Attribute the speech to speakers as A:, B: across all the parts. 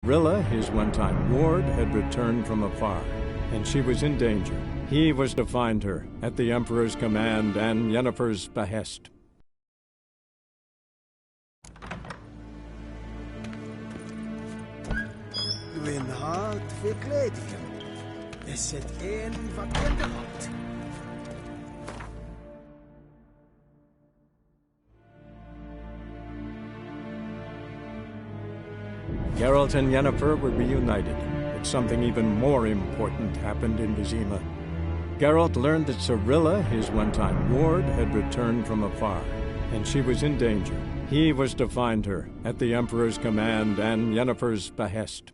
A: Rilla, his one-time ward, had returned from afar, and she was in danger. He was to find her, at the Emperor's command and Yennefer's behest.
B: Min hart förklädningen. Det sett en vartenda hart.
A: Geralt and Yennefer were reunited, but something even more important happened in Vizima. Geralt learned that Cirilla, his one-time ward, had returned from afar, and she was in danger. He was to find her, at the Emperor's command and Yennefer's behest.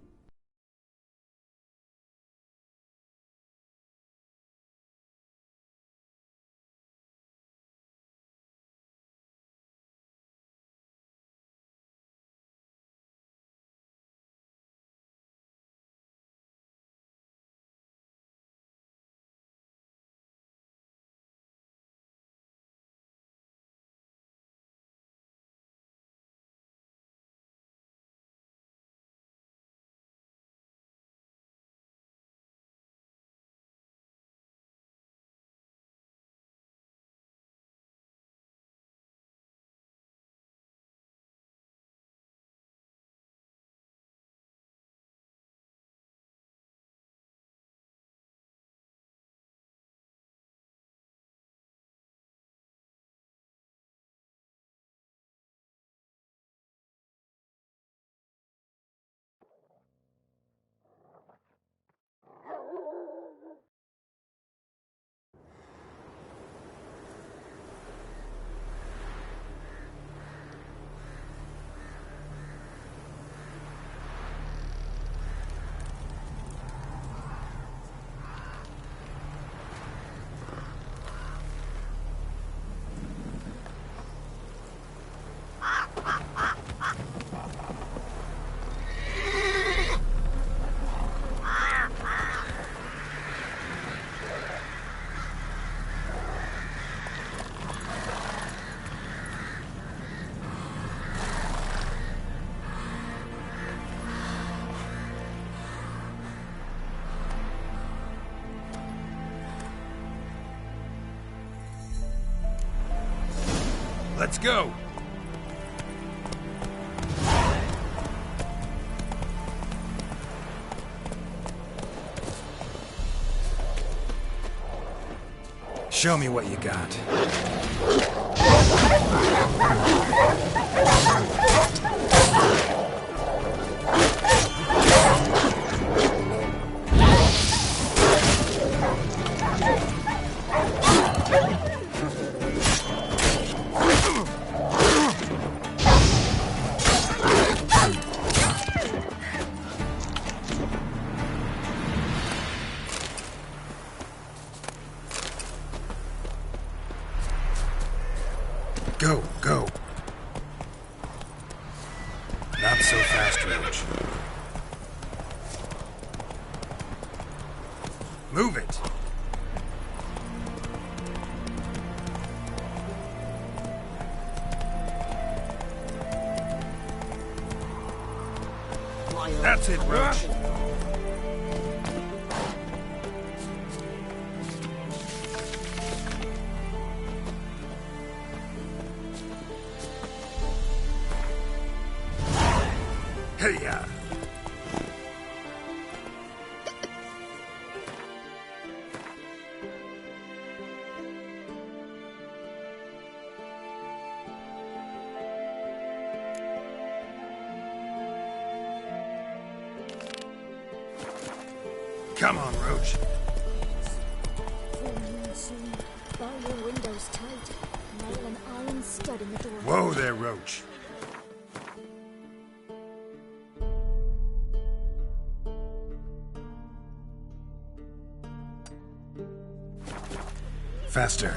C: Let's go! Show me what you got. Go, go. Not so fast, Roach. Move it. That's it, Roach. Hey-ya! Come on, Roach.
D: Full moon soon. Bar your windows tight. Nail an iron stud in the door.
C: Whoa there, Roach. Faster.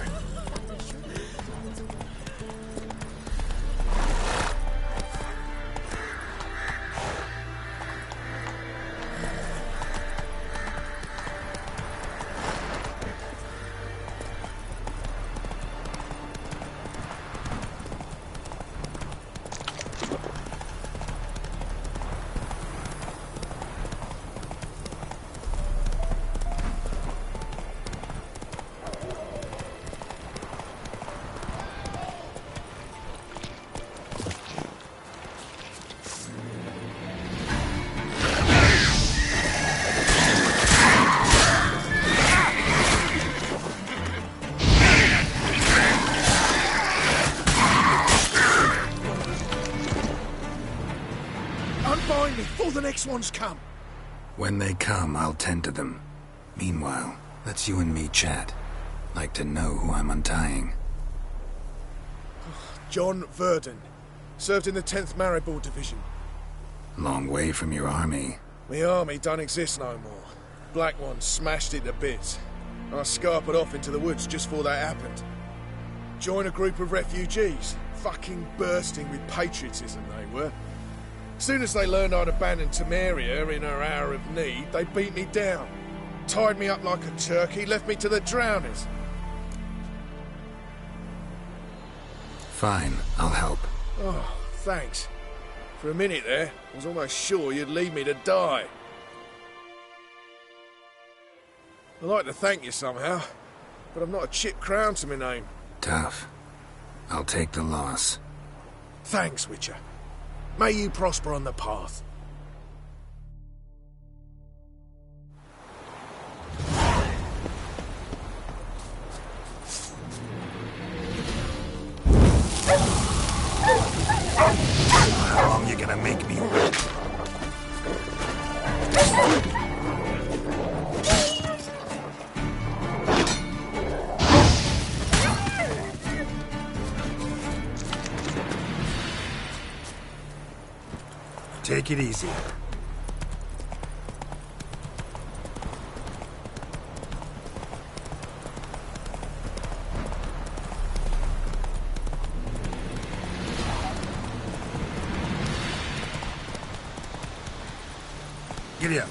C: the next ones come.
E: When they come, I'll tend to them. Meanwhile, let's you and me chat. Like to know who I'm untying.
C: John Verdon. Served in the 10th Maribor Division.
E: Long way from your army.
C: My army don't exist no more. Black Ones smashed it to bits. I scarpered off into the woods just before that happened. Joined a group of refugees. Fucking bursting with patriotism they were. Soon as they learned I'd abandoned Temeria in her hour of need, they beat me down. Tied me up like a turkey, left me to the drowners.
E: Fine, I'll help.
C: Oh, thanks. For a minute there, I was almost sure you'd leave me to die. I'd like to thank you somehow, but I've not a chip crown to my name.
E: Tough. I'll take the loss.
C: Thanks, Witcher. May you prosper on the path.
E: How long you gonna make me wait?
C: Take it easy. Giddy up.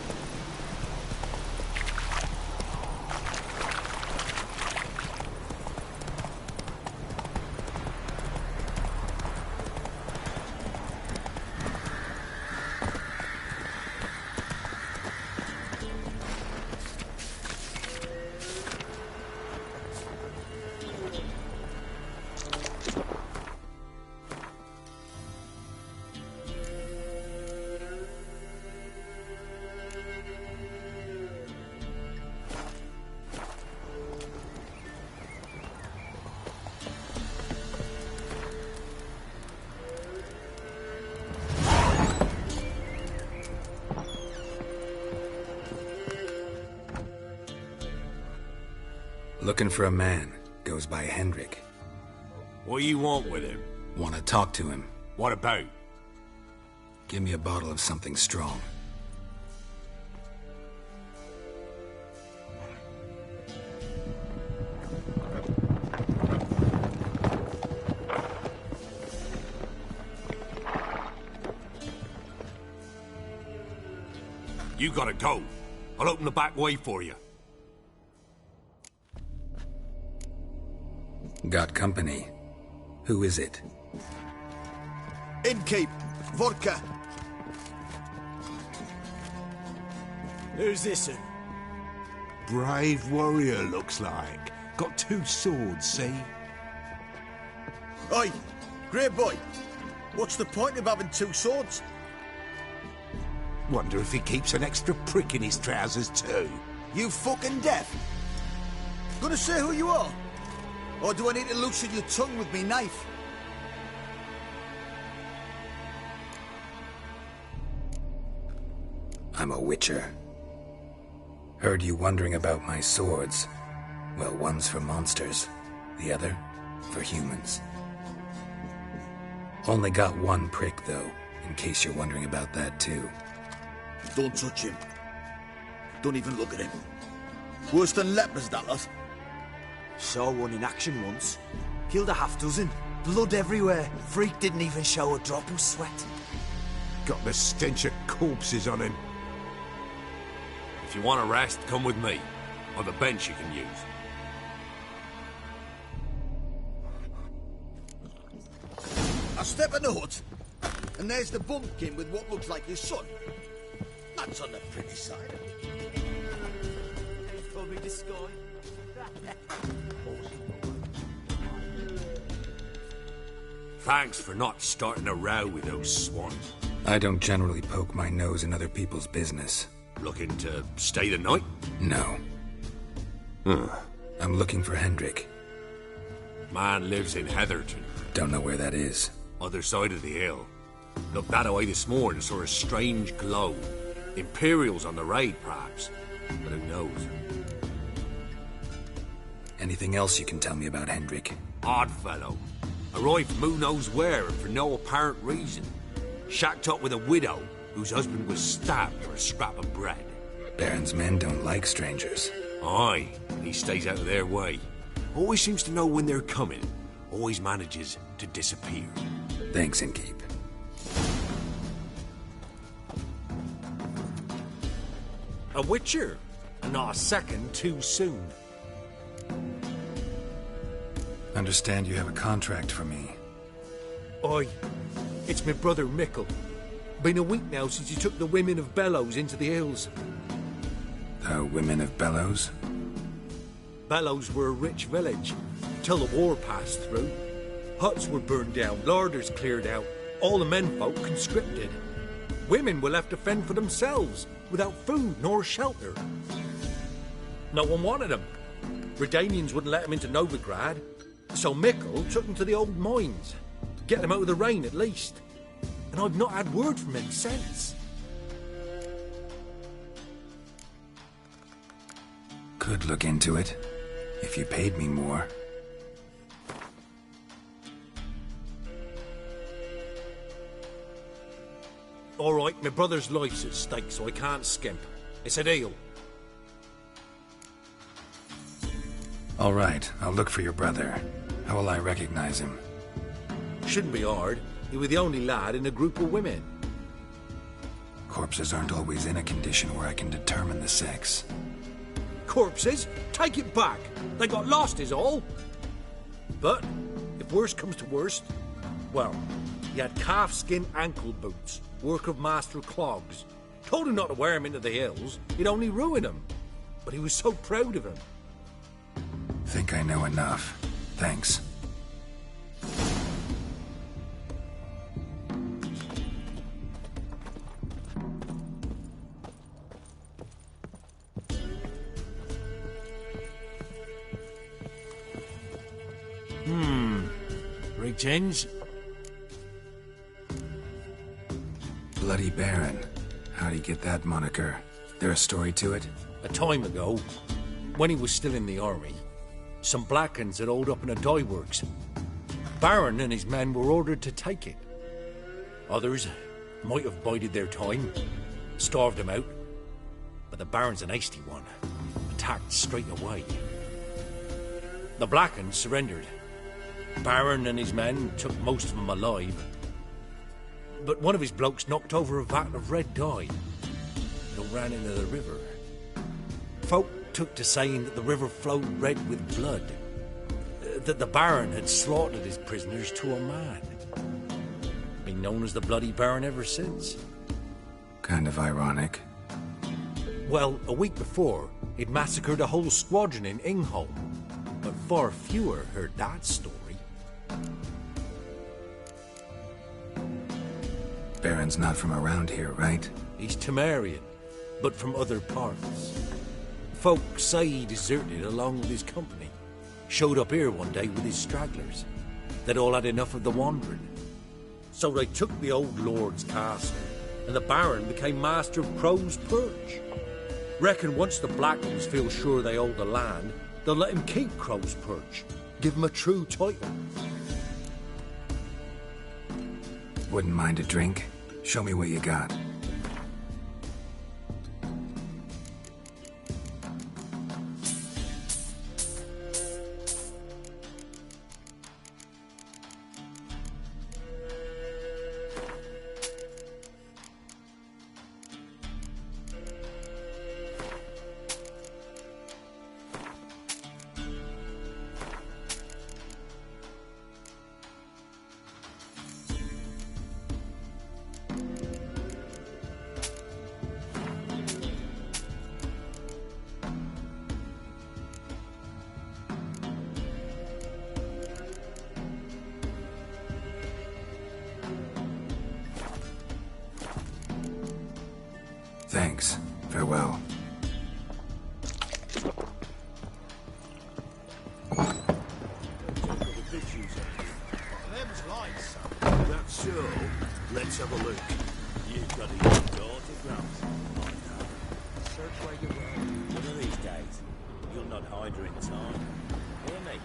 E: Looking for a man. Goes by Hendrik.
F: What do you want with him?
E: Want to talk to him.
F: What about?
E: Give me a bottle of something strong.
F: You gotta go. I'll open the back way for you.
E: Got company. Who is it?
B: Innkeep, vodka.
G: Who's this?
H: Brave warrior, looks like. Got 2 swords, see?
B: Oi, great boy. What's the point of having 2 swords?
H: Wonder if he keeps an extra prick in his trousers, too.
B: You fucking deaf? Gonna say who you are? Or do I need to loosen your tongue with me knife?
E: I'm a witcher. Heard you wondering about my swords. Well, one's for monsters, the other for humans. Only got 1 prick, though, in case you're wondering about that, too.
B: Don't touch him. Don't even look at him. Worse than lepers, that lot.
G: Saw one in action once. Killed a half dozen. Blood everywhere. Freak didn't even show a drop of sweat.
H: Got the stench of corpses on him.
F: If you want a rest, come with me. Or the bench you can use.
B: I step in the hut, and there's the bumpkin with what looks like his son. That's on the pretty side.
G: Probably disguise.
F: Thanks for not starting a row with those swans.
E: I don't generally poke my nose in other people's business.
F: Looking to stay the night?
E: No. I'm looking for Hendrik.
F: Man lives in Heatherton.
E: Don't know where that is.
F: Other side of the hill. Looked that away this morning, saw a strange glow. Imperials on the raid, perhaps. But who knows?
E: Anything else you can tell me about Hendrik?
F: Odd fellow. Arrived from who knows where and for no apparent reason. Shacked up with a widow whose husband was stabbed for a scrap of bread.
E: Baron's men don't like strangers.
F: Aye, he stays out of their way. Always seems to know when they're coming. Always manages to disappear.
E: Thanks, Innkeep.
A: A witcher, and not a second too soon.
E: Understand you have a contract for me.
A: Oi, it's my brother Mickle. Been a week now since he took the women of Bellows into the hills.
E: The women of Bellows?
A: Bellows were a rich village, till the war passed through. Huts were burned down, larders cleared out, all the menfolk conscripted. Women were left to fend for themselves, without food nor shelter. No one wanted them. Redanians wouldn't let them into Novigrad, so Mickle took them to the old mines. Get them out of the rain, at least. And I've not had word from him since.
E: Could look into it, if you paid me more.
A: All right, my brother's life's at stake, so I can't skimp. It's a deal.
E: All right, I'll look for your brother. How will I recognize him?
A: Shouldn't be hard. He was the only lad in a group of women.
E: Corpses aren't always in a condition where I can determine the sex.
A: Corpses? Take it back. They got lost is all. But, if worst comes to worst, well, he had calfskin ankle boots, work of Master Clogs. Told him not to wear him into the hills, he'd only ruin him. But he was so proud of him.
E: Think I know enough. Thanks.
A: Greetings.
E: Bloody Baron. How'd he get that moniker? There a story to it?
A: A time ago, when he was still in the army, some Blackens had holed up in a dye works. Baron and his men were ordered to take it. Others might have bided their time, starved him out. But the Baron's an hasty one, attacked straight away. The Blackens surrendered. Baron and his men took most of them alive. But one of his blokes knocked over a vat of red dye. It ran into the river. Folk took to saying that the river flowed red with blood. That the Baron had slaughtered his prisoners to a man. Been known as the Bloody Baron ever since.
E: Kind of ironic.
A: Well, a week before, he'd massacred a whole squadron in Ingholm. But far fewer heard that story.
E: Baron's not from around here, right?
A: He's Temerian, but from other parts. Folk say he deserted along with his company. Showed up here one day with his stragglers. They'd all had enough of the wandering. So they took the old lord's castle, and the Baron became master of Crow's Perch. Reckon once the Blackens feel sure they hold the land, they'll let him keep Crow's Perch. Give him a true title.
E: Wouldn't mind a drink? Show me what you got. Thanks. Farewell.
B: Them's lights.
F: That's so. Let's have a
I: order in time. Hear me?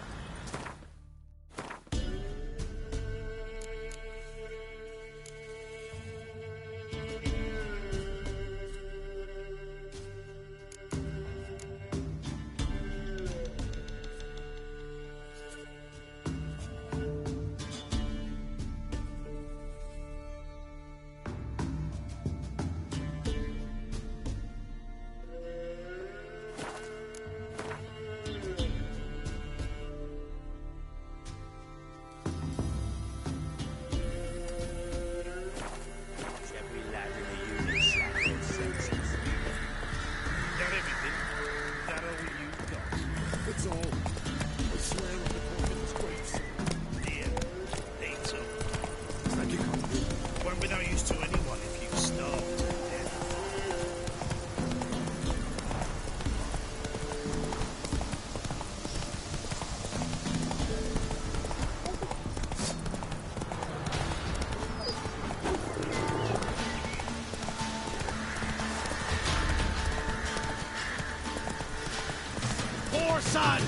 B: Son!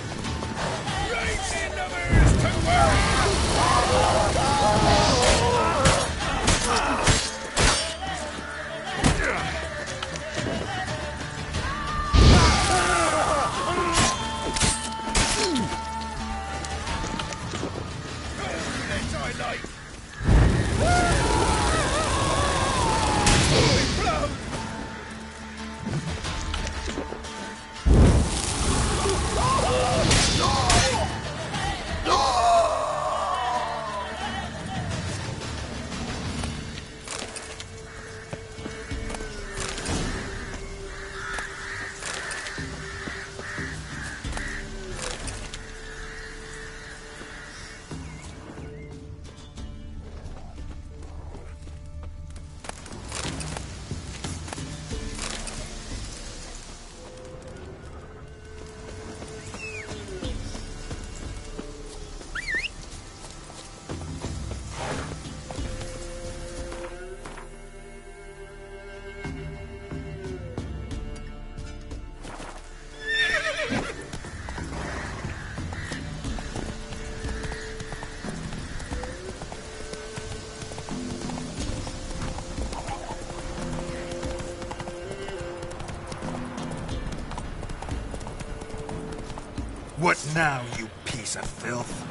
B: Raise in numbers to
E: What now, you piece of filth?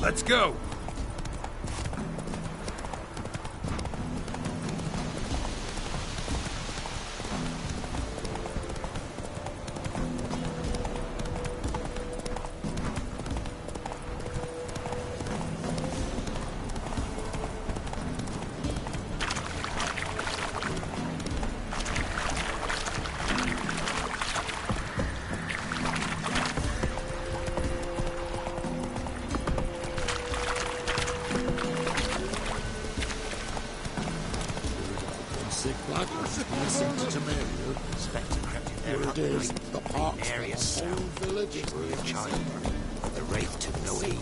E: Let's go!
J: Here it is, the parks for the whole village.
F: Child. The rape took no heed.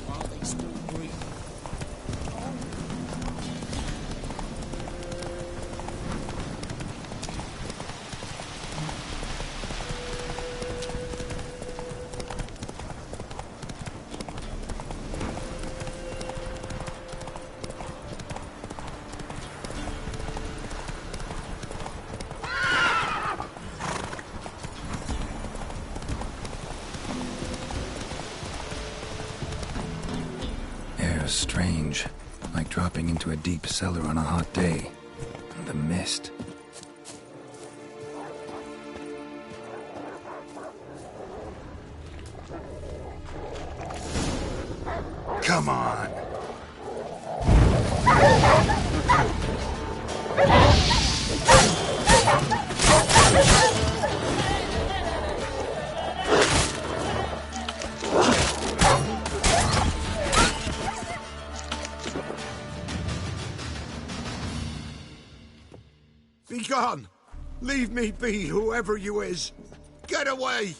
E: Strange, like dropping into a deep cellar on a hot day. And the mist. Come on!
H: Be gone! Leave me be, whoever you is! Get away!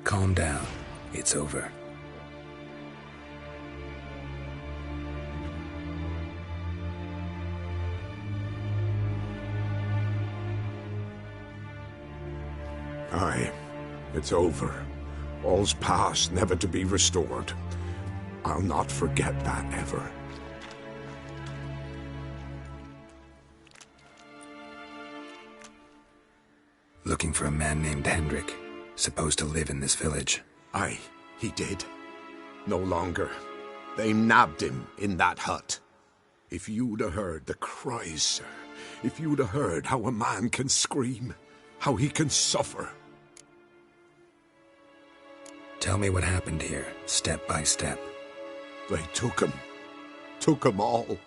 E: Calm down. It's over.
H: Aye, it's over. All's past, never to be restored. I'll not forget that ever.
E: Looking for a man named Hendrik, supposed to live in this village.
H: Aye, he did. No longer. They nabbed him in that hut. If you'd have heard the cries, sir. If you'd have heard how a man can scream. How he can suffer.
E: Tell me what happened here, step by step.
H: They took him. Took him all.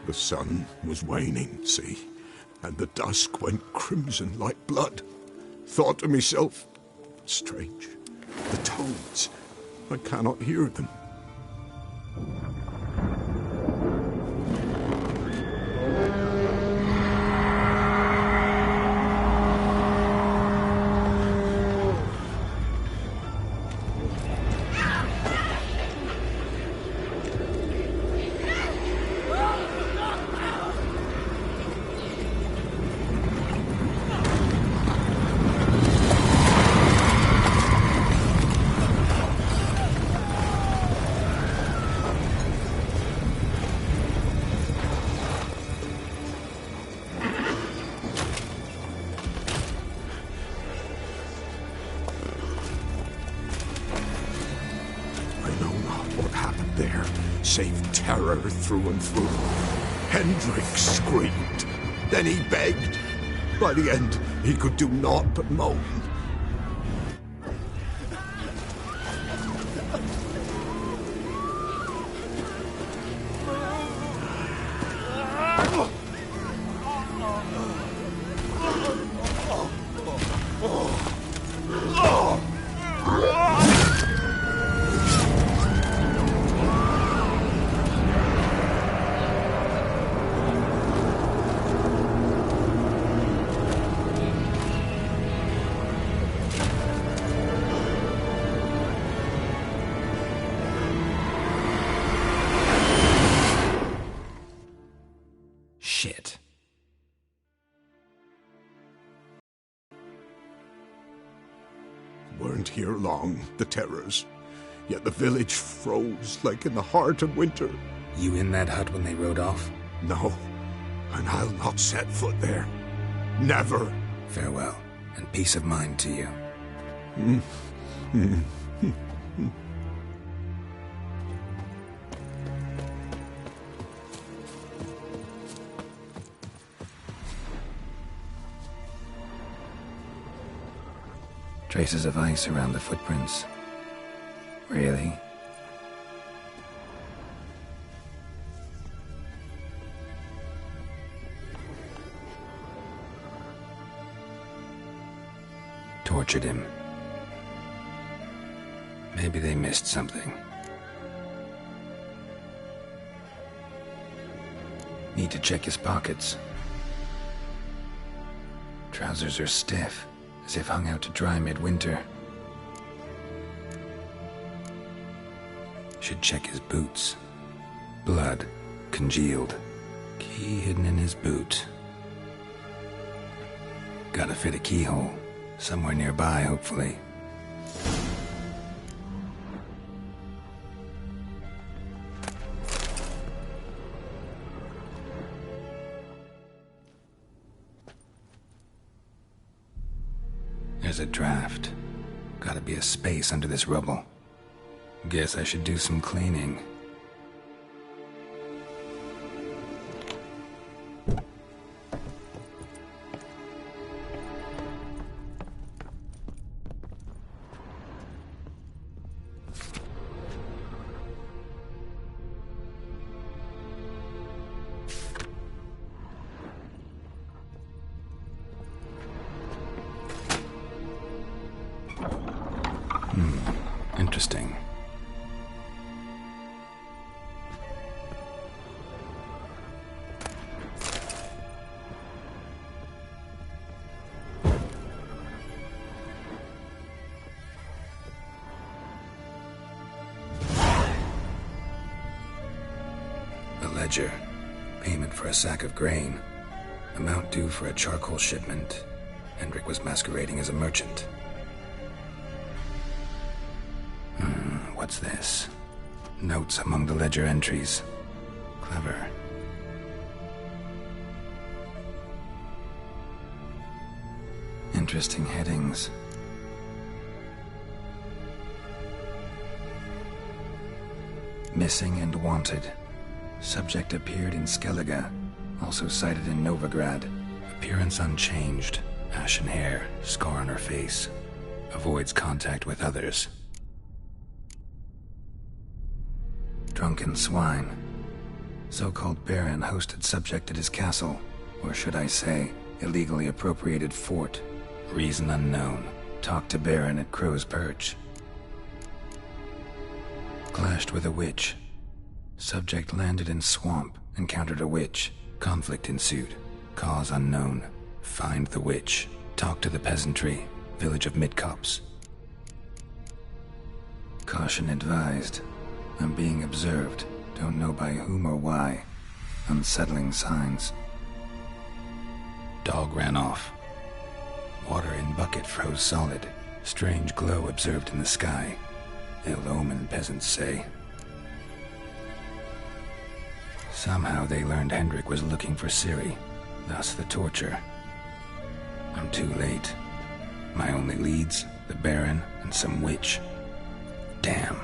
H: The sun was waning, see, and the dusk went crimson like blood. Thought to myself, strange, the toads, I cannot hear them. Save terror through and through. Hendrik screamed. Then he begged. By the end, he could do naught but moan.
E: Shit.
H: Weren't here long, the terrors. Yet the village froze like in the heart of winter.
E: You in that hut when they rode off?
H: No, and I'll not set foot there. Never.
E: Farewell, and peace of mind to you. Traces of ice around the footprints. Really? Tortured him. Maybe they missed something. Need to check his pockets. Trousers are stiff, as if hung out to dry midwinter. Should check his boots. Blood, congealed. Key hidden in his boot. Gotta fit a keyhole. Somewhere nearby, hopefully. There's a draft. Gotta be a space under this rubble. Guess I should do some cleaning. Interesting. A ledger. Payment for a sack of grain. Amount due for a charcoal shipment. Hendrik was masquerading as a merchant. What's this? Notes among the ledger entries. Clever. Interesting headings. Missing and wanted. Subject appeared in Skellige. Also sighted in Novigrad. Appearance unchanged. Ashen hair. Scar on her face. Avoids contact with others. Drunken swine. So-called Baron hosted subject at his castle, or should I say, illegally appropriated fort. Reason unknown. Talked to Baron at Crow's Perch. Clashed with a witch. Subject landed in swamp, encountered a witch. Conflict ensued. Cause unknown. Find the witch. Talk to the peasantry. Village of Midcopse. Caution advised. I'm being observed. Don't know by whom or why. Unsettling signs. Dog ran off. Water in bucket froze solid. Strange glow observed in the sky. Ill omen, peasants say. Somehow they learned Hendrik was looking for Ciri. Thus the torture. I'm too late. My only leads, the Baron and some witch. Damn.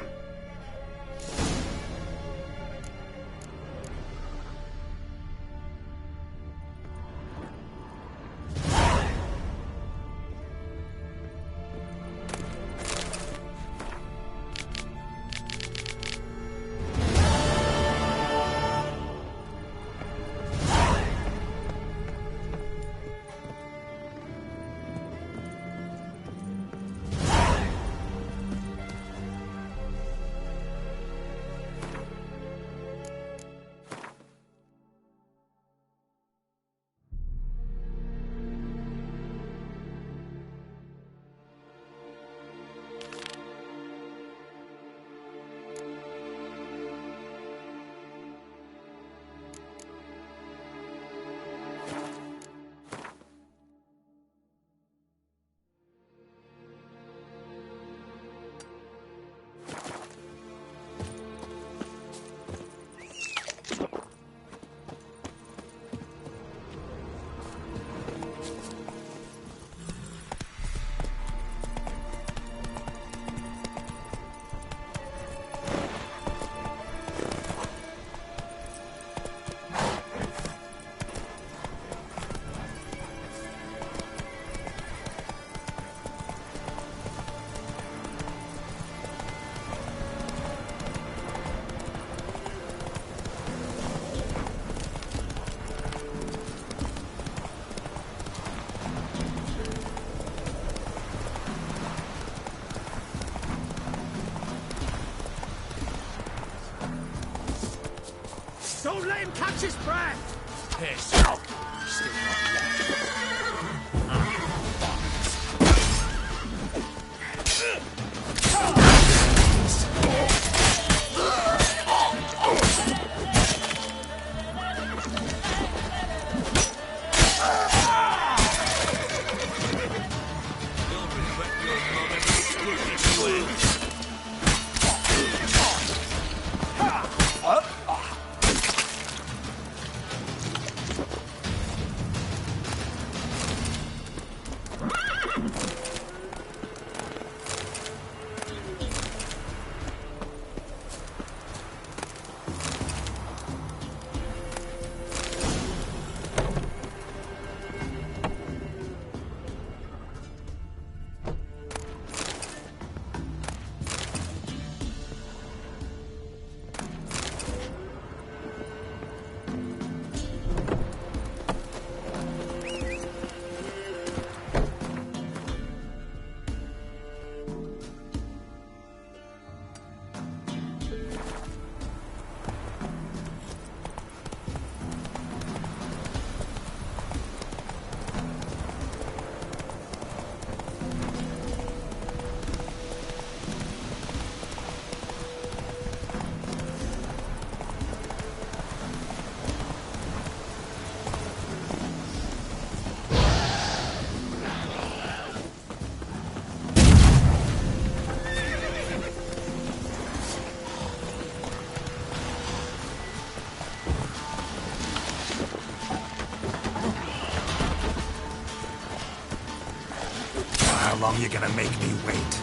J: Don't let him catch his breath!
F: piss. Still got
E: How long you gonna make me wait?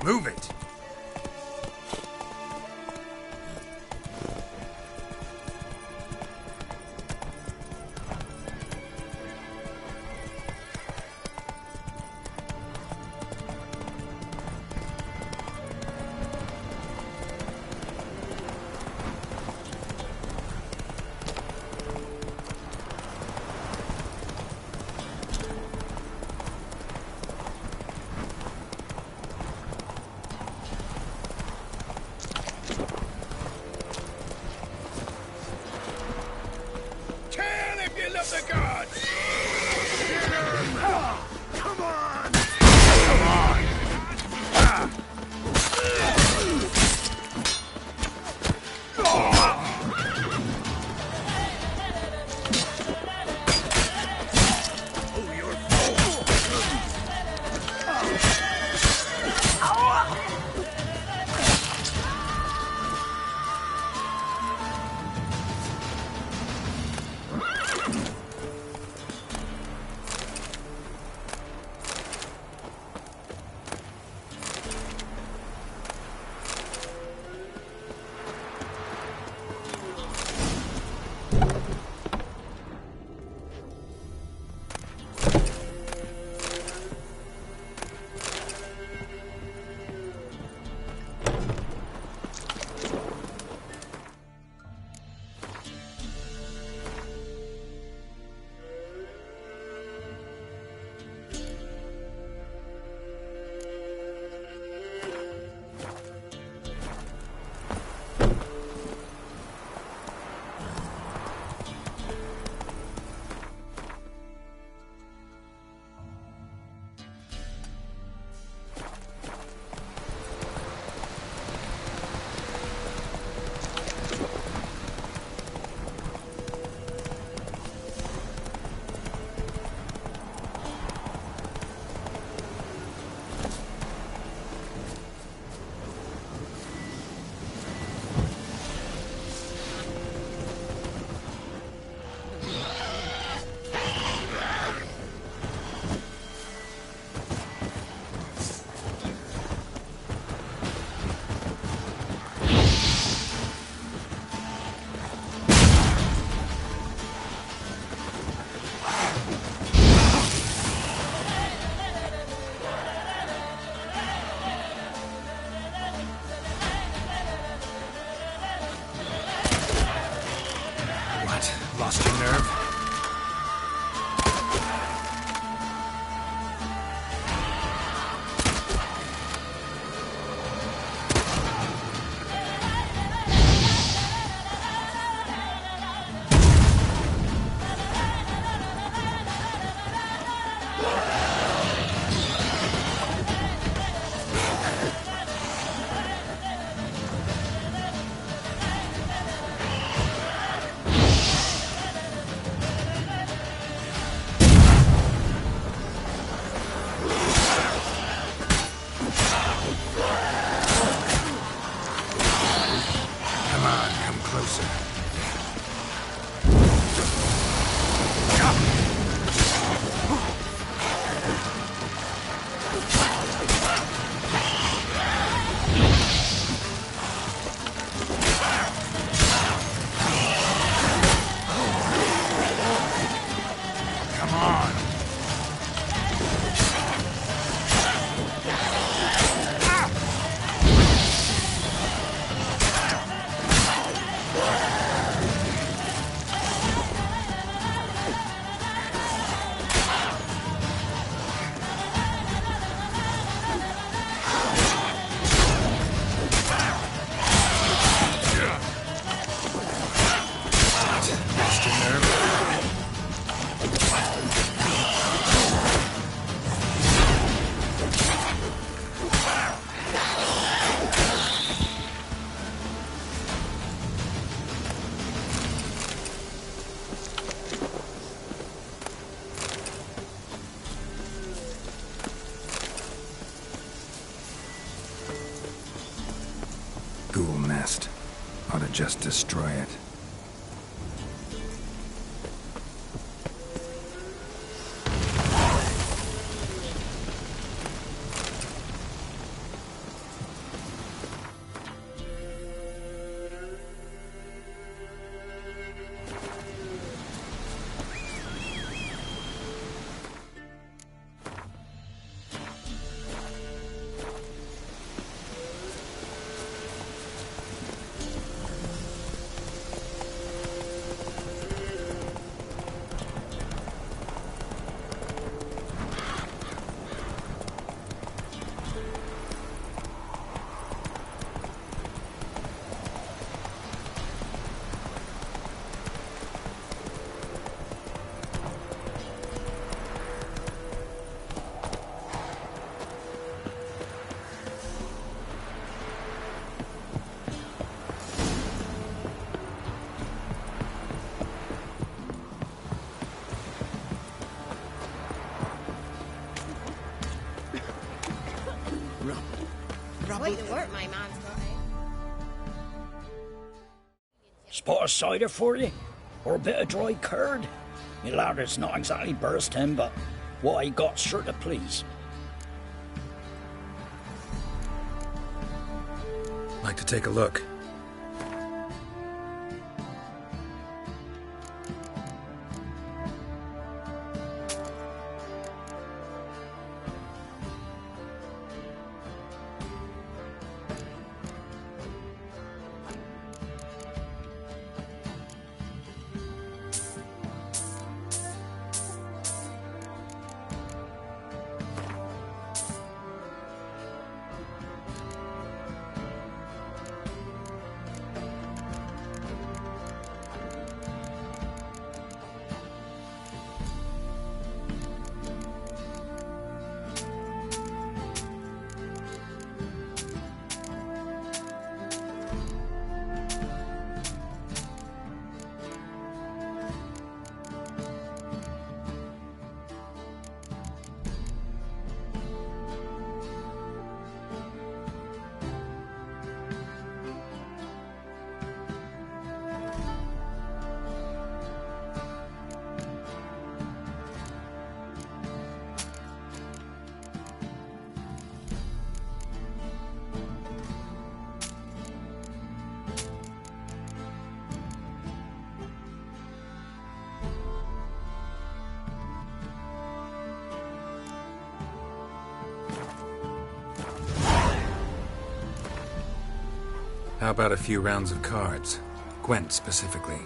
E: Move it! Lost your nerve? Ghoul nest. Ought to just destroy it.
J: Quite the work my man's got,
K: Spot a cider for you? Or a bit of dry curd? Me lad, it's not exactly bursting, but what I got's sure to please.
E: Like to take a look. How about a few rounds of cards? Gwent, specifically.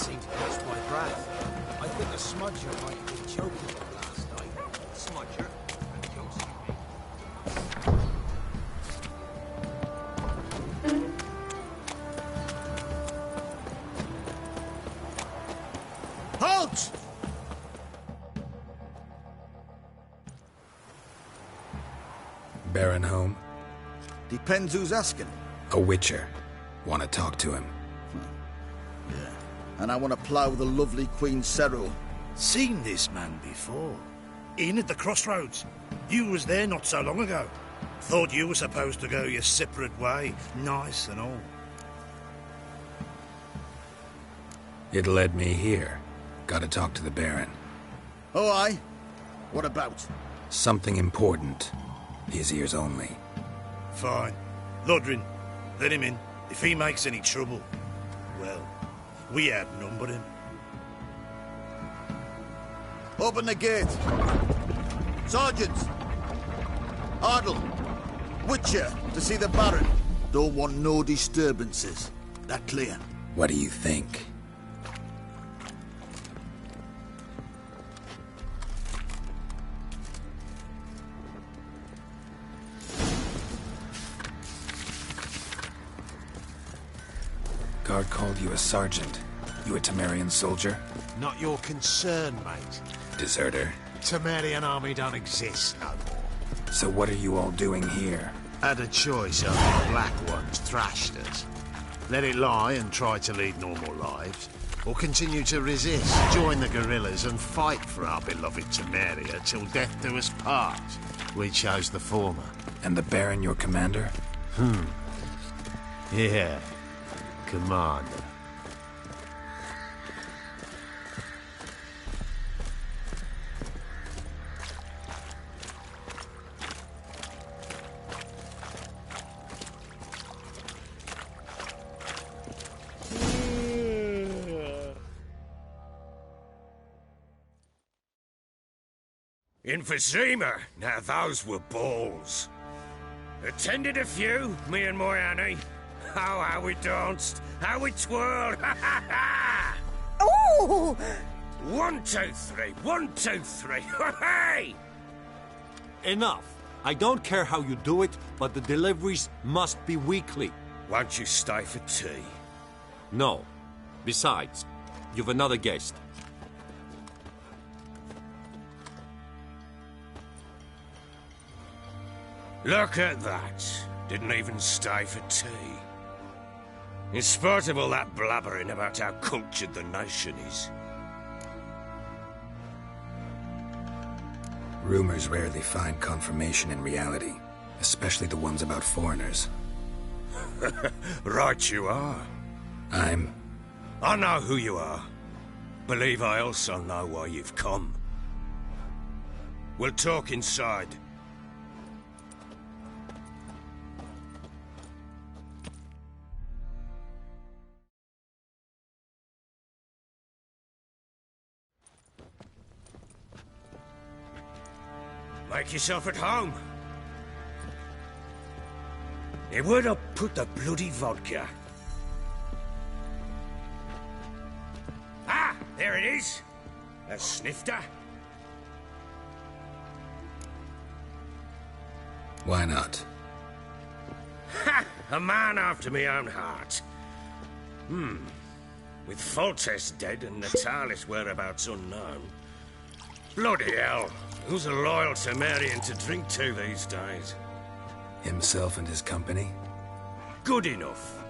F: seem to catch my breath. I think a smudger might have been choking her last night. Smudger?
B: Halt!
E: Baron home?
B: Depends who's asking.
E: A witcher. Want to talk to him.
B: Yeah. And I want to plough the lovely Queen Cyril.
L: Seen this man before. In at the crossroads. You was there not so long ago. Thought you were supposed to go your separate way. Nice and all.
E: It led me here. Gotta talk to the Baron.
B: Oh, aye? What about?
E: Something important. His ears only.
L: Fine. Lodrin, let him in. If he makes any trouble, well, we outnumber him.
B: Open the gate. Sergeants! Ardle! Witcher, to see the Baron. Don't want no disturbances. That clear?
E: What do you think? Guard called you a sergeant. You a Temerian soldier?
M: Not your concern, mate.
E: Deserter.
M: Temerian army don't exist no more.
E: So what are you all doing here?
M: Had a choice after the Black Ones thrashed us. Let it lie and try to lead normal lives, or continue to resist, join the guerrillas and fight for our beloved Temeria till death do us part. We chose the former.
E: And the Baron your commander?
M: Yeah. Commander.
F: In Vizima, now those were balls. Attended a few, me and my Annie. Oh, how we danced, how we twirled, ha ha ha!
N: Oh!
F: 1, 2, 3, 1, 2, 3, hey!
O: Enough. I don't care how you do it, but the deliveries must be weekly.
F: Won't you stay for tea?
O: No. Besides, you've another guest.
F: Look at that. Didn't even stay for tea. In spite of all that blabbering about how cultured the nation is.
E: Rumors rarely find confirmation in reality, especially the ones about foreigners.
F: Right you are.
E: I
F: know who you are. Believe I also know why you've come. We'll talk inside. Make yourself at home. Hey, where'd I put the bloody vodka? Ah, there it is. A snifter.
E: Why not?
F: Ha! A man after my own heart. With Foltest dead and Natalis whereabouts unknown. Bloody hell. Who's a loyal Temerian to drink to these days?
E: Himself and his company?
F: Good enough.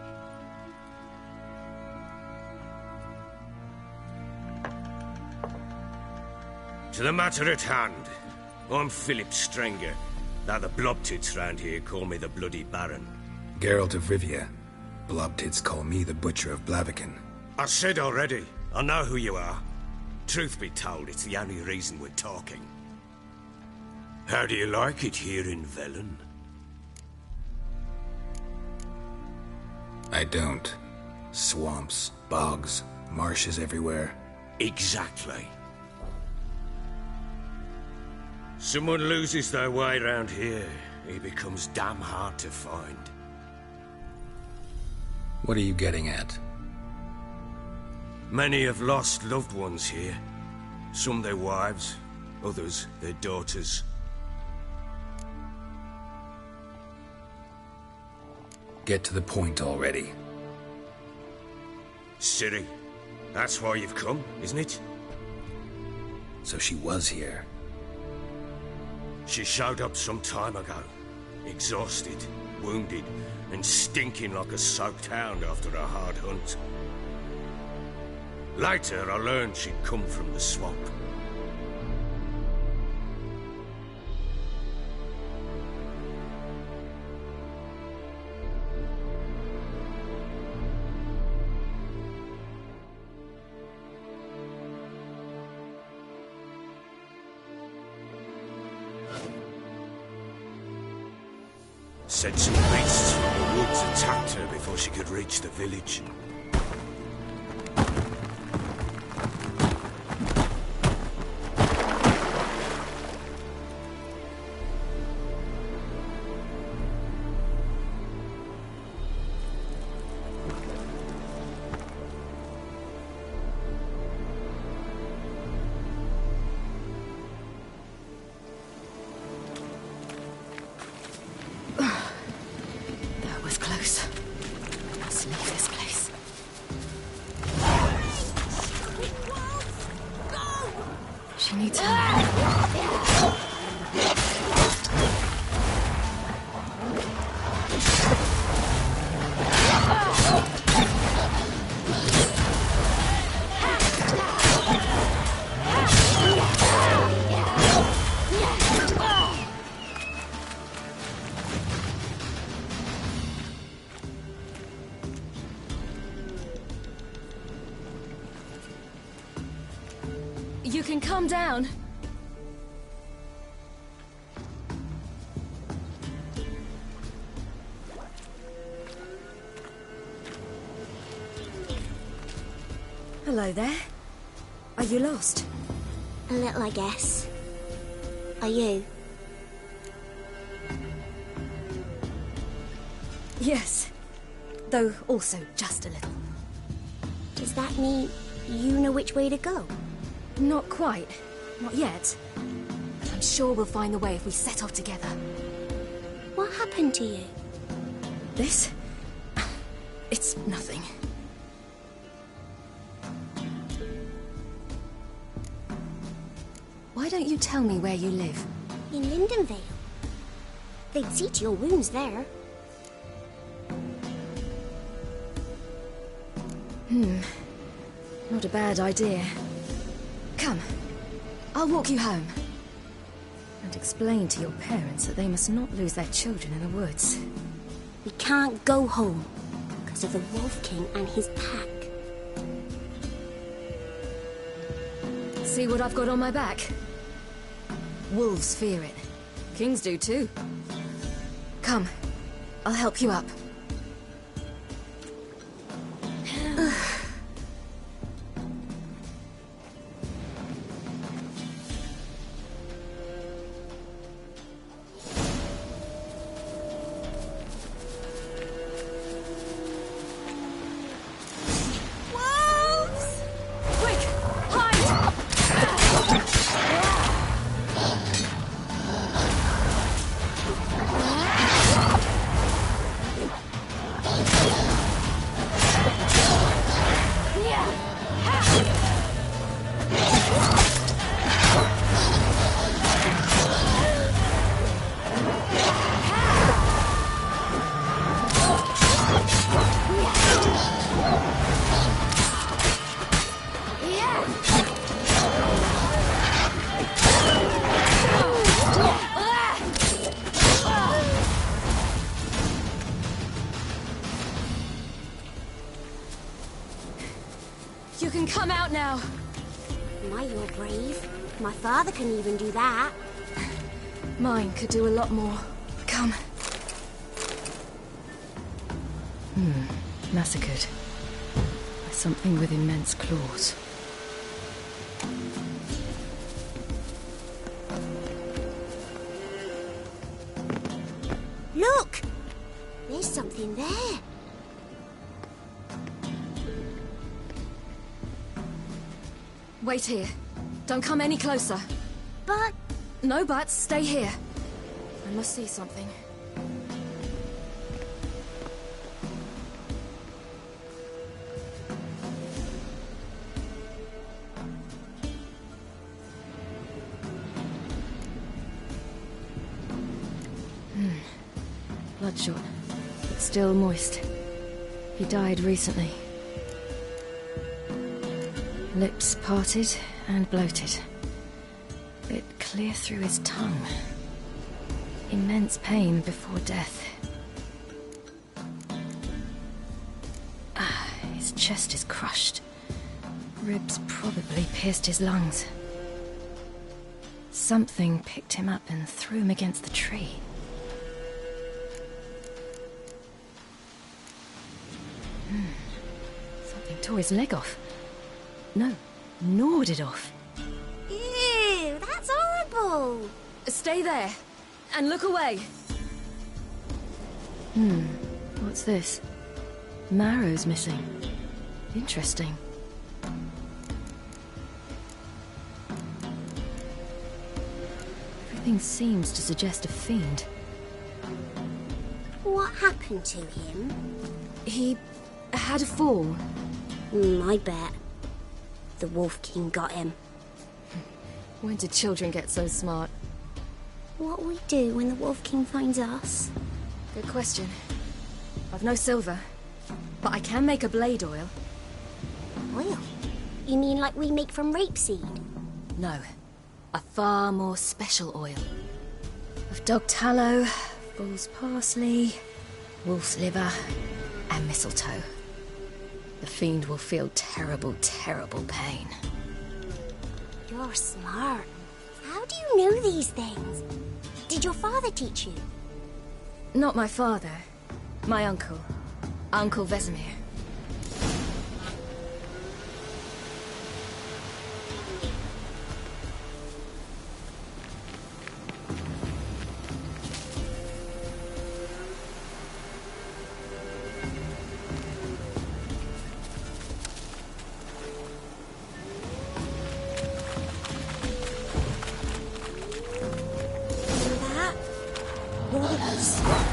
F: To the matter at hand. I'm Philip Strenger. Now the blobtits round here call me the Bloody Baron.
E: Geralt of Rivia. Blobtits call me the Butcher of Blaviken.
F: I said already. I know who you are. Truth be told, it's the only reason we're talking. How do you like it here in Velen?
E: I don't. Swamps, bogs, marshes everywhere.
F: Exactly. Someone loses their way round here, he becomes damn hard to find.
E: What are you getting at?
F: Many have lost loved ones here. Some their wives, others their daughters.
E: Get to the point already.
F: Ciri, that's why you've come, isn't it?
E: So she was here.
F: She showed up some time ago. Exhausted, wounded, and stinking like a soaked hound after a hard hunt. Later, I learned she'd come from the swamp. Said some beasts from the woods attacked her before she could reach the village.
N: You can calm down.
D: Hello there. Are you lost?
P: A little, I guess. Are you?
D: Yes. Though also just a little.
P: Does that mean you know which way to go?
D: Not quite. Not yet. But I'm sure we'll find the way if we set off together.
P: What happened to you?
D: This? It's nothing. Why don't you tell me where you live?
P: In Lindenvale. They'd see to your wounds there.
D: Not a bad idea. Come, I'll walk you home. And explain to your parents that they must not lose their children in the woods.
P: We can't go home because of the Wolf King and his pack.
D: See what I've got on my back? Wolves fear it. Kings do too. Come, I'll help you up. You can come out now.
P: My, you're brave. My father can even do that.
D: Mine could do a lot more. Come. Massacred. By something with immense claws.
P: Look! There's something there.
D: Wait here. Don't come any closer.
P: But...
D: No buts. Stay here. I must see something. Bloodshot, but still moist. He died recently. Lips parted and bloated. Bit clear through his tongue. Immense pain before death. His chest is crushed. Ribs probably pierced his lungs. Something picked him up and threw him against the tree. Something tore his leg off. No, gnawed it off.
P: Ew, that's horrible!
D: Stay there, and look away. What's this? Marrow's missing. Interesting. Everything seems to suggest a fiend.
P: What happened to him?
D: He had a fall.
P: I bet. The Wolf King got him.
D: When did children get so smart?
P: What'll we do when the Wolf King finds us?
D: Good question. I've no silver, but I can make a blade oil.
P: Oil? You mean like we make from rapeseed?
D: No. A far more special oil. Of dog tallow, bull's parsley, wolf's liver, and mistletoe. The fiend will feel terrible, terrible pain.
P: You're smart. How do you know these things? Did your father teach you?
D: Not my father. My uncle. Uncle Vesemir.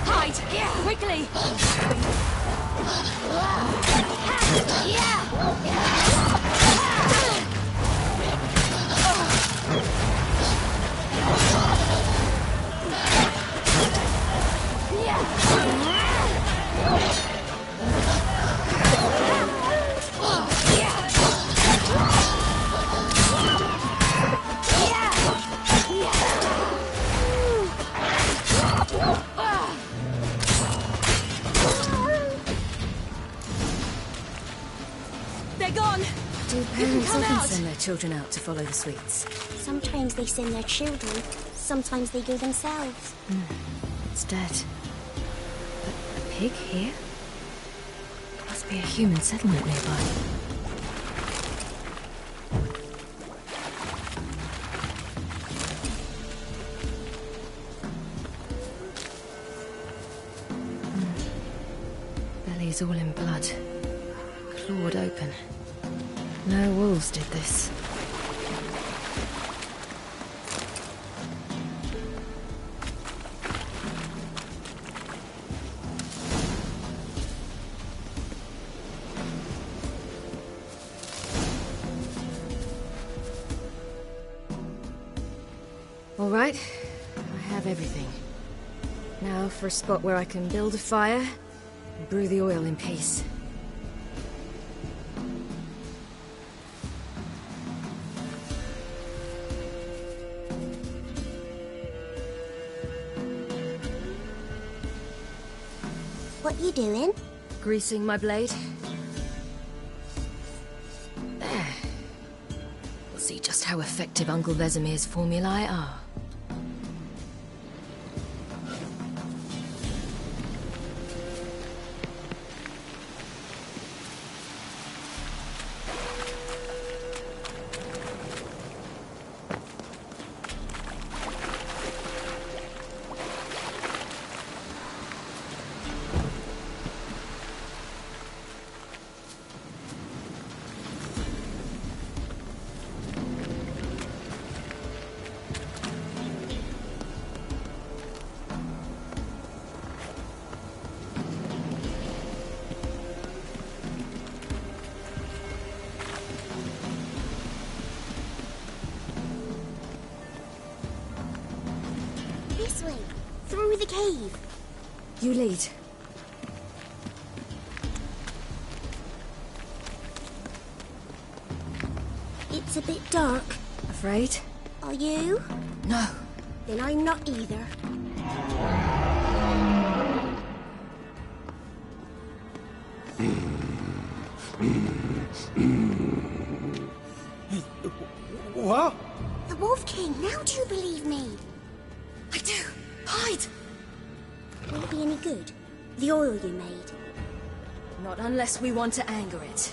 D: Hide! Yeah, quickly! They're gone!
P: Do
D: parents often
P: send
D: their children out to follow the sweets?
P: Sometimes they send their children. Sometimes they go themselves.
D: It's dead. But a pig here? Must be a human settlement nearby. Belly's all in blood. Clawed open. No wolves did this. All right, I have everything. Now for a spot where I can build a fire and brew the oil in peace.
P: What you doing?
D: Greasing my blade. There. We'll see just how effective Uncle Vesemir's formulae are.
P: cave.
D: You lead.
P: It's a bit dark.
D: Afraid?
P: Are you?
D: No.
P: Then I'm not either.
Q: What?
P: The Wolf King, now do you believe me?
D: I do. Hide!
P: Will it be any good? The oil you made?
D: Not unless we want to anger it.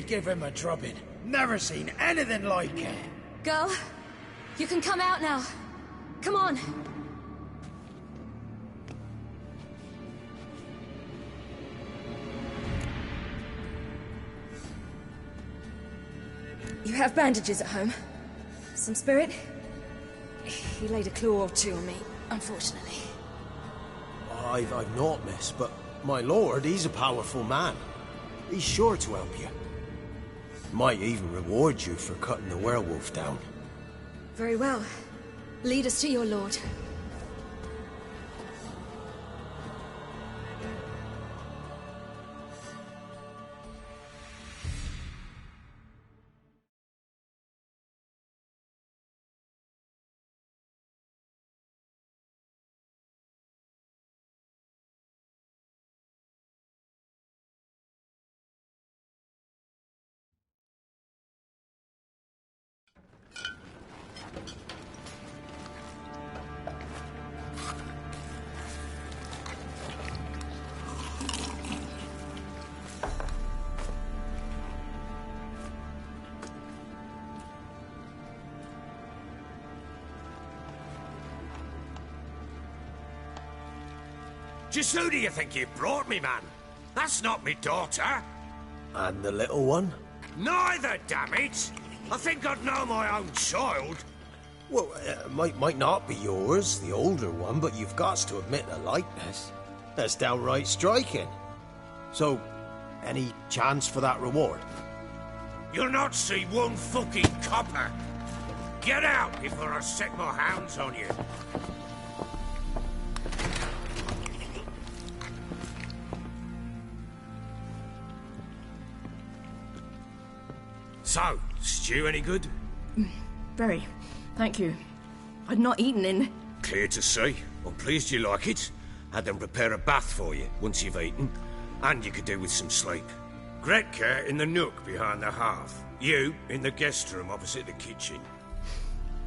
Q: Give him a drubbing. Never seen anything like it.
D: Girl, you can come out now. Come on. You have bandages at home? Some spirit? He laid a claw or two on me, unfortunately.
R: I've not, miss, but my lord, he's a powerful man. He's sure to help you. Might even reward you for cutting the werewolf down.
D: Very well. Lead us to your lord.
F: Just who do you think you brought me, man? That's not me daughter.
R: And the little one?
F: Neither, damn it! I think I'd know my own child.
R: Well, might not be yours, the older one, but you've got to admit the likeness. That's downright striking. So, any chance for that reward?
F: You'll not see one fucking copper. Get out before I set my hounds on you. So, stew any good?
D: Very. Thank you. I'd not eaten in...
F: Clear to see. I'm pleased you like it. Had them prepare a bath for you once you've eaten. And you could do with some sleep. Gretka in the nook behind the hearth. You in the guest room opposite the kitchen.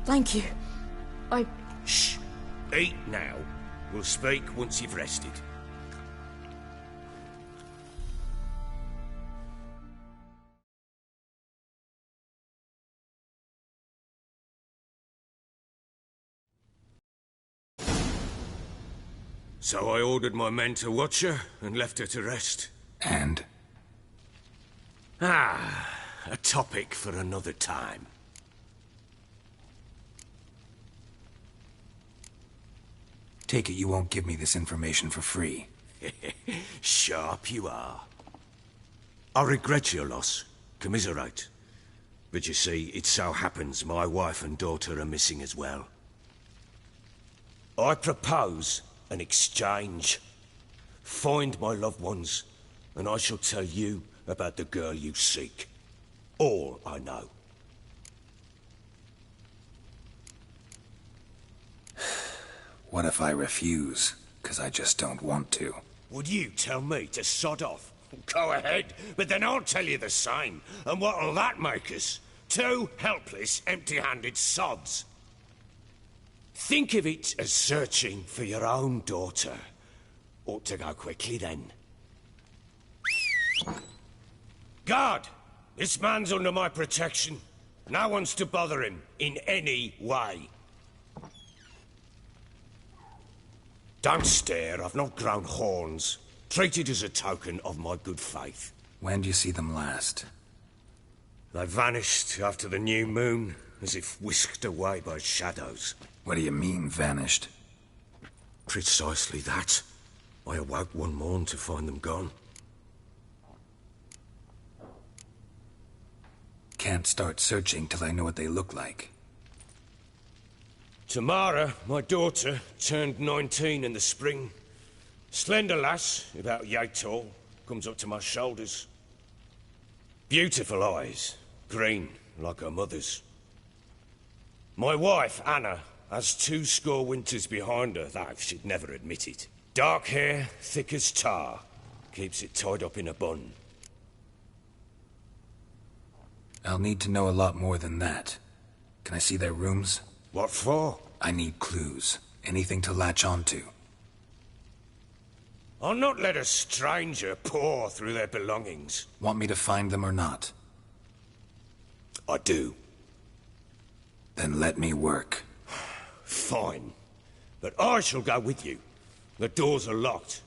D: Thank you.
F: Shh. Eat now. We'll speak once you've rested. So I ordered my men to watch her and left her to rest.
E: And?
F: A topic for another time.
E: Take it you won't give me this information for free.
F: Sharp you are. I regret your loss. Commiserate. But you see, it so happens my wife and daughter are missing as well. I propose an exchange. Find my loved ones, and I shall tell you about the girl you seek. All I know.
E: What if I refuse? Because I just don't want to.
F: Would you tell me to sod off Go ahead, but then I'll tell you the same. And what'll that make us? Two helpless, empty-handed sods. Think of it as searching for your own daughter. Ought to go quickly, then. Guard! This man's under my protection. No one's to bother him in any way. Don't stare, I've not grown horns. Treat it as a token of my good faith.
E: When do you see them last?
F: They vanished after the new moon, as if whisked away by shadows.
E: What do you mean, vanished?
F: Precisely that. I awoke one morn to find them gone.
E: Can't start searching till I know what they look like.
F: Tamara, my daughter, turned 19 in the spring. Slender lass, about yay tall, comes up to my shoulders. Beautiful eyes, green like her mother's. My wife, Anna, has 20 winters behind her, though she'd never admit it. Dark hair, thick as tar, keeps it tied up in a bun.
E: I'll need to know a lot more than that. Can I see their rooms?
F: What for?
E: I need clues. Anything to latch onto.
F: I'll not let a stranger pore through their belongings.
E: Want me to find them or not?
F: I do.
E: Then let me work.
F: Fine. But I shall go with you. The doors are locked.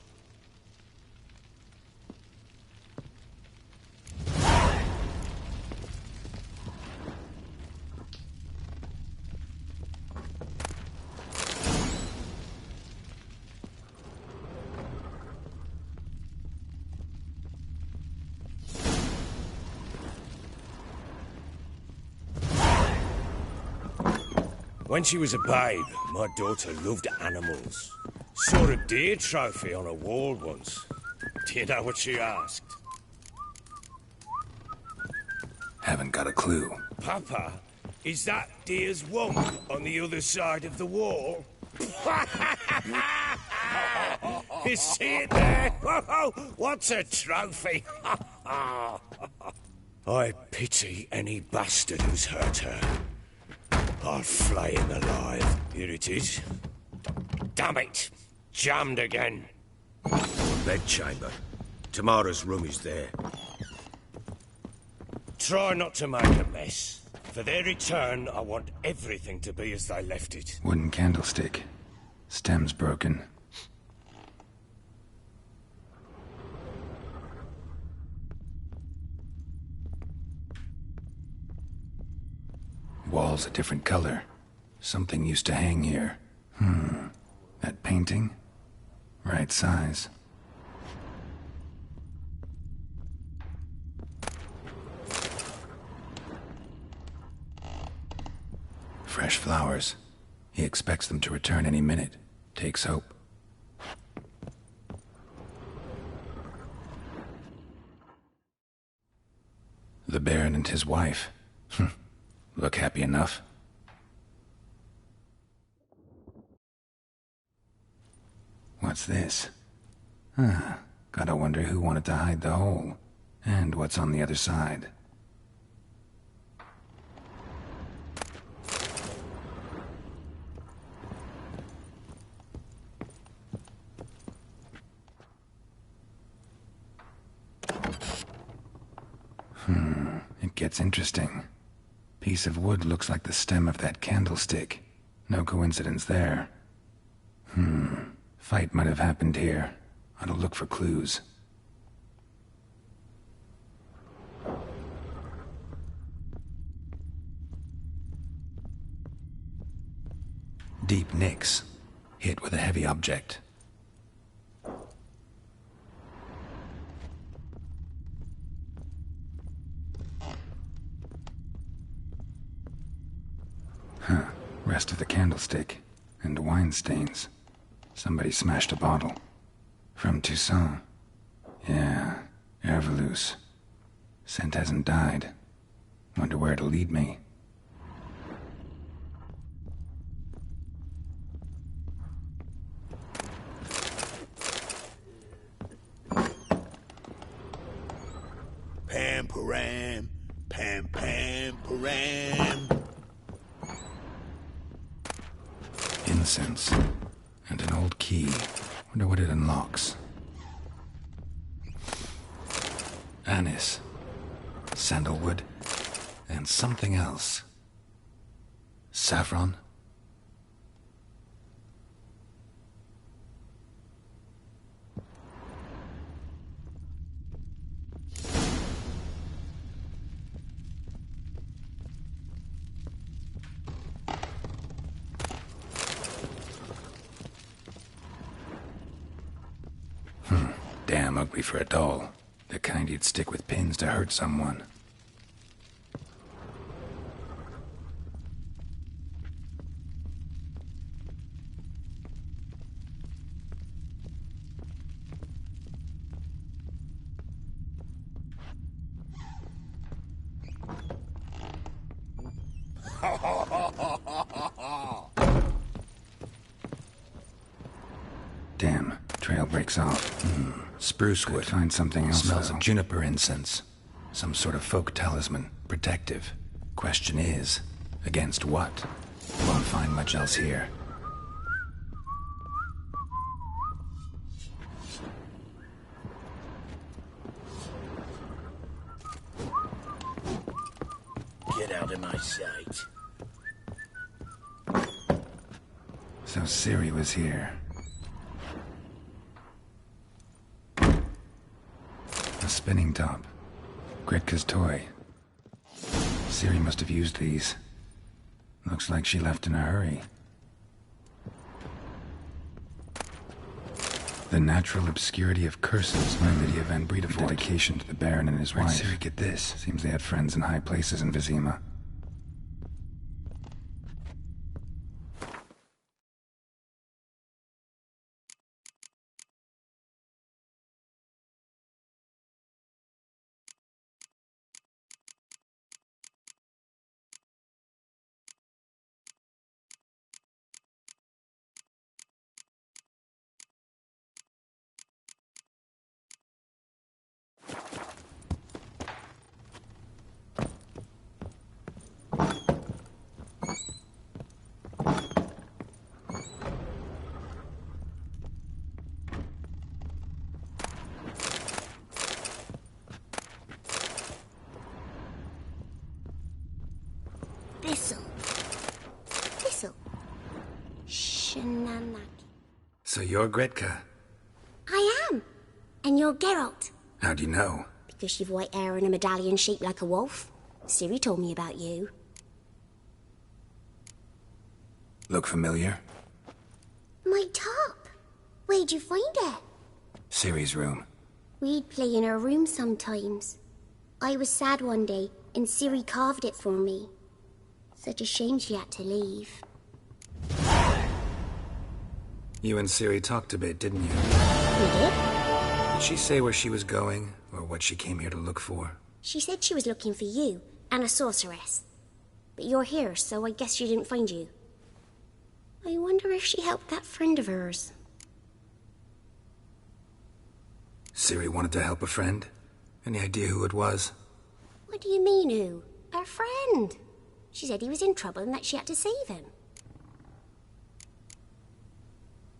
F: When she was a babe, my daughter loved animals. Saw a deer trophy on a wall once. Do you know what she asked?
E: Haven't got a clue.
F: Papa, is that deer's wump on the other side of the wall? You see it there? What's a trophy? I pity any bastard who's hurt her. I'll flay him alive. Here it is. Damn it! Jammed again. Bedchamber. Tamara's room is there. Try not to make a mess. For their return, I want everything to be as they left it.
E: Wooden candlestick. Stem's broken. Wall's a different color. Something used to hang here. That painting? Right size. Fresh flowers. He expects them to return any minute. Takes hope. The Baron and his wife. Look happy enough. What's this? Gotta wonder who wanted to hide the hole. And what's on the other side. It gets interesting. Piece of wood looks like the stem of that candlestick. No coincidence there. Fight might have happened here. Ought to look for clues. Deep nicks. Hit with a heavy object. Rest of the candlestick. And wine stains. Somebody smashed a bottle. From Toussaint. Yeah, Herveloos. Scent hasn't died. Wonder where it'll lead me.
B: Pam, pam, param.
E: Incense. And an old key. Wonder what it unlocks. Anise. Sandalwood. And something else. Saffron? Damn ugly for a doll. The kind you'd stick with pins to hurt someone. Damn, trail breaks off. Spruce wood. Find something else. Smells of juniper incense. Some sort of folk talisman. Protective. Question is, against what? Won't find much else here.
K: Get out of my sight.
E: So Ciri was here. A spinning top. Gretka's toy. Ciri must have used these. Looks like she left in a hurry. The natural obscurity of curses by Lydia van Bredevoort. Dedication to the Baron and his wife. Ciri get this? Seems they had friends in high places in Vizima.
P: Thistle. Shenanaki.
E: So you're Gretka?
P: I am. And you're Geralt.
E: How'd you know?
P: Because you've white hair and a medallion shaped like a wolf. Ciri told me about you.
E: Look familiar?
P: My top. Where'd you find it?
E: Ciri's room.
P: We'd play in her room sometimes. I was sad one day, and Ciri carved it for me. Such a shame she had to leave.
E: You and Ciri talked a bit, didn't you?
P: We did?
E: Did she say where she was going, or what she came here to look for?
P: She said she was looking for you, and a sorceress. But you're here, so I guess she didn't find you. I wonder if she helped that friend of hers.
E: Ciri wanted to help a friend? Any idea who it was?
P: What do you mean, who? Her friend. She said he was in trouble and that she had to save him.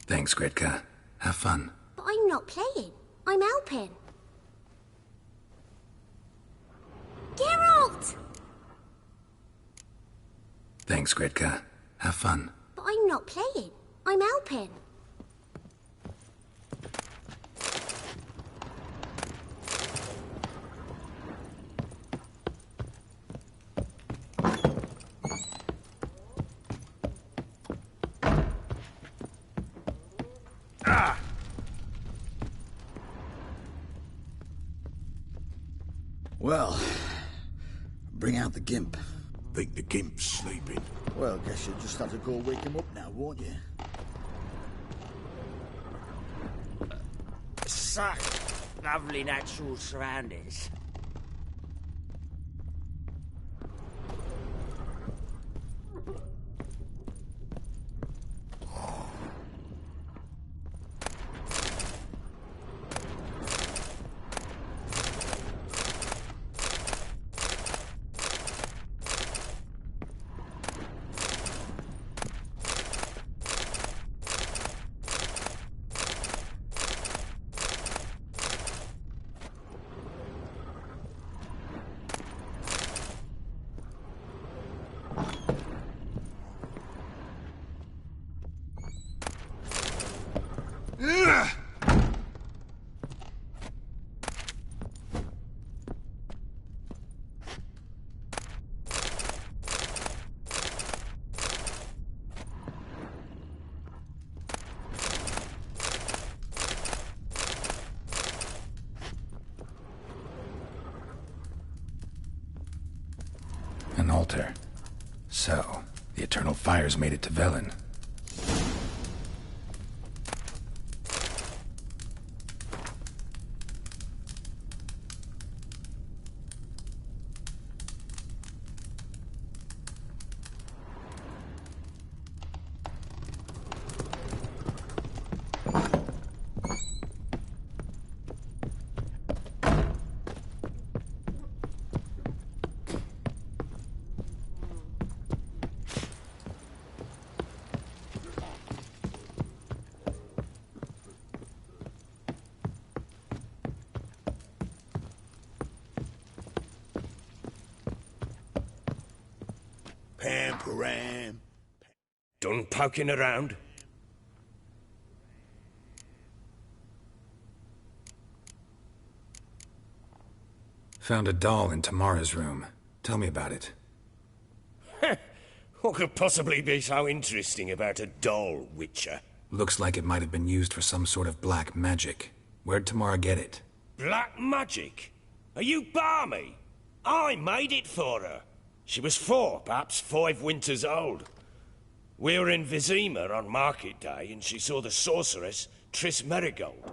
E: Thanks, Gretka. Have fun.
P: But I'm not playing. I'm helping. Geralt!
E: Thanks, Gretka. Have fun.
P: But I'm not playing. I'm helping.
B: Well, bring out the gimp.
H: Think the gimp's sleeping.
B: Well, guess you'll just have to go wake him up now, won't you?
K: Such lovely natural surroundings.
E: An altar. So, the Eternal Fires made it to Velen.
F: Pam. Done poking around?
E: Found a doll in Tamara's room. Tell me about it.
F: What could possibly be so interesting about a doll, Witcher?
E: Looks like it might have been used for some sort of black magic. Where'd Tamara get it?
F: Black magic? Are you balmy? I made it for her. She was 4, perhaps 5 winters old. We were in Vizima on market day, and she saw the sorceress, Triss Merigold.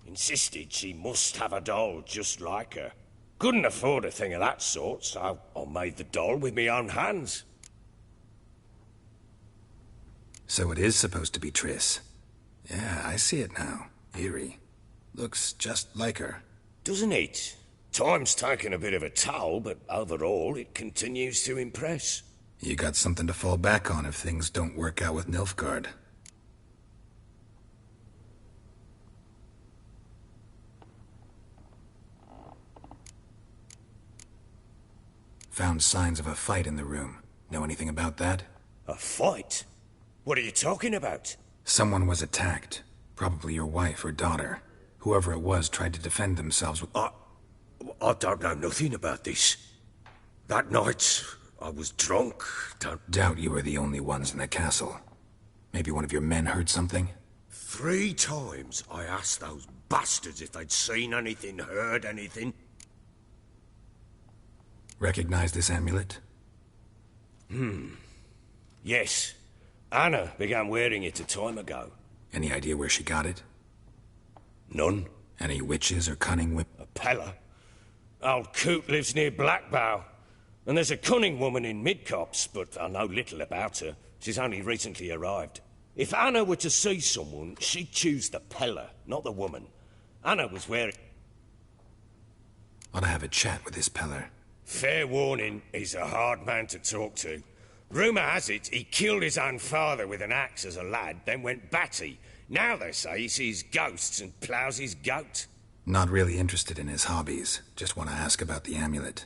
F: Insisted she must have a doll just like her. Couldn't afford a thing of that sort, so I made the doll with my own hands.
E: So it is supposed to be Triss. Yeah, I see it now. Eerie. Looks just like her.
F: Doesn't it? Time's taken a bit of a toll, but overall, it continues to impress.
E: You got something to fall back on if things don't work out with Nilfgaard. Found signs of a fight in the room. Know anything about that?
F: A fight? What are you talking about?
E: Someone was attacked. Probably your wife or daughter. Whoever it was tried to defend themselves with...
F: I don't know nothing about this. That night, I was drunk.
E: Doubt you were the only ones in the castle. Maybe one of your men heard something?
F: 3 times I asked those bastards if they'd seen anything, heard anything.
E: Recognize this amulet?
F: Yes. Anna began wearing it a time ago.
E: Any idea where she got it?
F: None.
E: Any witches or cunning
F: A Pella. Old Coot lives near Blackbow. And there's a cunning woman in Midcopse, but I know little about her. She's only recently arrived. If Anna were to see someone, she'd choose the Pella, not the woman. Anna was wearing...
E: Ought to have a chat with this Peller.
F: Fair warning, he's a hard man to talk to. Rumour has it he killed his own father with an axe as a lad, then went batty. Now they say he sees ghosts and ploughs his goat.
E: Not really interested in his hobbies. Just want to ask about the amulet.